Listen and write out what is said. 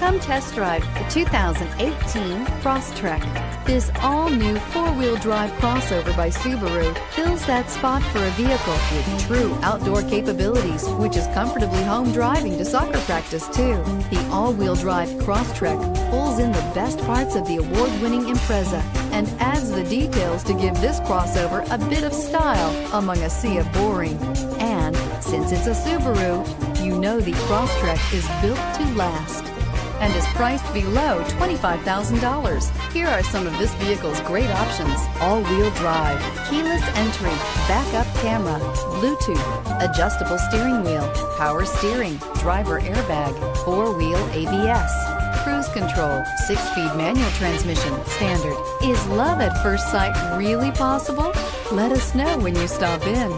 Come test drive the 2018 Crosstrek. This all-new four-wheel drive crossover by Subaru fills that spot for a vehicle with true outdoor capabilities, which is comfortably home driving to soccer practice too. The all-wheel drive Crosstrek pulls in the best parts of the award-winning Impreza and adds the details to give this crossover a bit of style among a sea of boring. And since it's a Subaru, you know the Crosstrek is built to last and is priced below $25,000. Here are some of this vehicle's great options: all-wheel drive, keyless entry, backup camera, Bluetooth, adjustable steering wheel, power steering, driver airbag, four-wheel ABS, cruise control, 6-speed manual transmission, standard. Is love at first sight really possible? Let us know when you stop in.